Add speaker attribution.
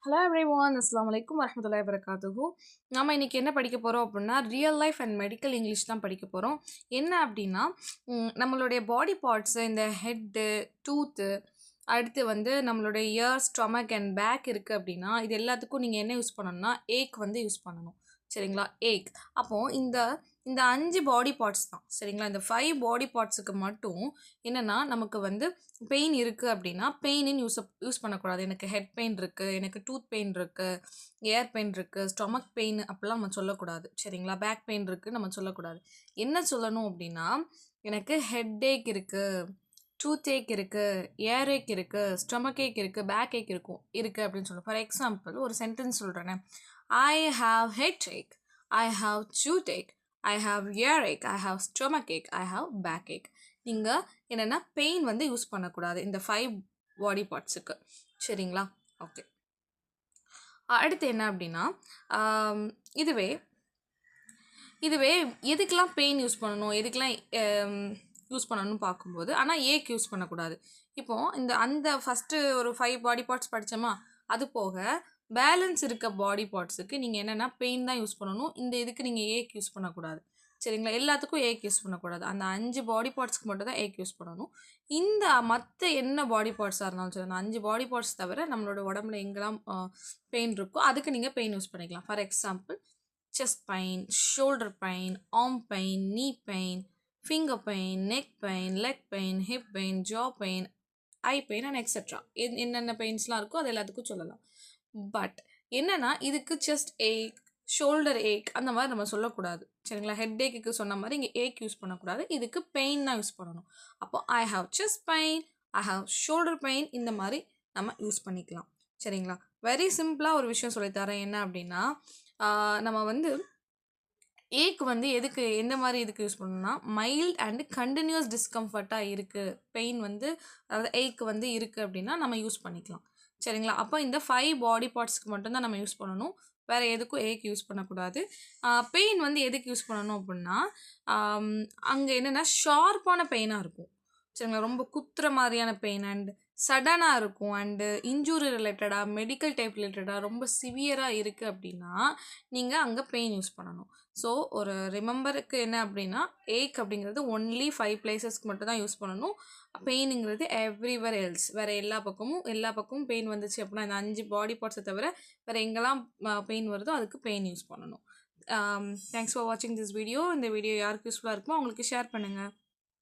Speaker 1: Hello everyone, அஸ்ஸலாமு அலைக்கும் வரஹ்மத்துல்லாஹி வபரகாத்துஹு. நாம இன்னைக்கு என்ன படிக்க போகிறோம் அப்படின்னா, real life and medical English தான் படிக்க போகிறோம். என்ன அப்படின்னா, நம்மளுடைய பாடி பார்ட்ஸு, இந்த ஹெட்டு, டூத்து, அடுத்து வந்து நம்மளுடைய இயர், ஸ்டொமக் அண்ட் பேக் இருக்குது அப்படின்னா, இது எல்லாத்துக்கும் நீங்கள் என்ன யூஸ் பண்ணணும்னா, ஏக் வந்து யூஸ் பண்ணணும். சரிங்களா? ஏக். அப்போது இந்த இந்த 5 பாடி பார்ட்ஸ் தான். சரிங்களா? இந்த 5 பாடி பார்ட்ஸுக்கு மட்டும் என்னென்னா, நமக்கு வந்து பெயின் இருக்குது அப்படின்னா, பெயின்னு யூஸ் பண்ணக்கூடாது. எனக்கு ஹெட் பெயின் இருக்குது, எனக்கு டூத் பெயின் இருக்குது, ஏர் பெயின் இருக்குது, ஸ்டொமக் பெயின் அப்படிலாம் நம்ம சொல்லக்கூடாது. சரிங்களா? பேக் பெயின் இருக்குன்னு நம்ம சொல்லக்கூடாது. என்ன சொல்லணும் அப்படின்னா, எனக்கு ஹெட் ஏக் இருக்குது, டூத் ஏக் இருக்குது, ஏர் ஏக் இருக்குது, ஸ்டொமக் ஏக் இருக்குது, பேக் ஏக் இருக்குது அப்படின்னு சொல்லணும். ஃபார் எக்ஸாம்பிள் ஒரு சென்டென்ஸ் சொல்கிறேனே, I have headache, I have toothache, I have earache, I have stomachache, I have backache. நீங்கள் என்னென்னா பெயின் வந்து யூஸ் பண்ணக்கூடாது இந்த 5 பாடி பார்ட்ஸுக்கு. சரிங்களா? ஓகே. அடுத்து என்ன அப்படின்னா, இதுவே இதுவே எதுக்கெலாம் பெயின் யூஸ் பண்ணணும், எதுக்கெலாம் யூஸ் பண்ணணும்னு பார்க்கும்போது, ஆனால் ஏக் யூஸ் பண்ணக்கூடாது. இப்போது அந்த ஃபஸ்ட்டு ஒரு 5 பாடி பார்ட்ஸ் படித்தோமா, அது போக பேலன்ஸ் இருக்க பாடி பார்ட்ஸுக்கு நீங்கள் என்னென்னா பெயின் தான் யூஸ் பண்ணணும். இந்த இதுக்கு நீங்கள் ஏக் யூஸ் பண்ணக்கூடாது. சரிங்களா? எல்லாத்துக்கும் ஏக் யூஸ் பண்ணக்கூடாது. அந்த 5 பாடி பார்ட்ஸ்க்கு மட்டும் தான் ஏக் யூஸ் பண்ணணும். இந்த மற்ற என்ன பாடி பார்ட்ஸாக இருந்தாலும் சரி, அந்த 5 பாடி பார்ட்ஸ் தவிர நம்மளோட உடம்புல எங்கெல்லாம் பெயின் இருக்கோ அதுக்கு நீங்கள் பெயின் யூஸ் பண்ணிக்கலாம். For example chest pain, shoulder pain, arm pain, knee pain, finger pain, neck pain, leg pain, hip pain, jaw pain, eye pain and etcetera. என்னென்ன பெயின்ஸ்லாம் இருக்கோ அது எல்லாத்துக்கும் சொல்லலாம். பட் என்னென்னா இதுக்கு செஸ்ட் ஏக், ஷோல்டர் ஏக் அந்த மாதிரி நம்ம சொல்லக்கூடாது. சரிங்களா? ஹெட் ஏக்கு சொன்ன மாதிரி இங்கே ஏக் யூஸ் பண்ணக்கூடாது. இதுக்கு பெயின் தான் யூஸ் பண்ணணும். அப்போ I have chest pain, I have shoulder pain, இந்த மாதிரி நம்ம யூஸ் பண்ணிக்கலாம். சரிங்களா? வெரி சிம்பிளாக ஒரு விஷயம் சொல்லித்தரேன். என்ன அப்படின்னா, நம்ம வந்து ஏக் வந்து எதுக்கு எந்த மாதிரி இதுக்கு யூஸ் பண்ணணும்னா, மைல்ட் அண்ட் கண்டினியூஸ் டிஸ்கம்ஃபர்ட்டாக இருக்குது, பெயின் வந்து அதாவது ஏக் வந்து இருக்குது அப்படின்னா நம்ம யூஸ் பண்ணிக்கலாம். சரிங்களா? அப்போ இந்த 5 பாடி பார்ட்ஸ்க்கு மட்டும்தான் நம்ம யூஸ் பண்ணணும். வேறு எதுக்கும் ஏக் யூஸ் பண்ணக்கூடாது. பெயின் வந்து எதுக்கு யூஸ் பண்ணணும் அப்படின்னா, அங்கே என்னென்னா ஷார்ப்பான பெயினாக இருக்கும். சரிங்களா? ரொம்ப குத்துற மாதிரியான பெயின் அண்ட் சடனாக இருக்கும் அண்டு இன்ஜூரி ரிலேட்டடாக, மெடிக்கல் டைப் ரிலேட்டடாக ரொம்ப சிவியராக இருக்குது அப்படின்னா நீங்கள் அங்கே பெயின் யூஸ் பண்ணணும். ஸோ ஒரு ரிமெம்பருக்கு என்ன அப்படின்னா, ஏக் அப்படிங்கிறது ஒன்லி 5 பிளேசஸ்க்கு மட்டும் தான் யூஸ் பண்ணணும். பெயினுங்கிறது எவ்ரிவேர் எல்ஸ். வேறு எல்லா பக்கமும் பெயின் வந்துச்சு அப்படின்னா இந்த 5 பாடி பார்ட்ஸை தவிர வேறு எங்கெல்லாம் பெயின் வருதோ அதுக்கு பெயின் யூஸ் பண்ணணும். தேங்க்ஸ் ஃபார் வாட்சிங் திஸ் வீடியோ. இந்த வீடியோ யாருக்கு யூஸ்ஃபுல்லாக இருக்குமோ அவங்களுக்கு ஷேர் பண்ணுங்கள்.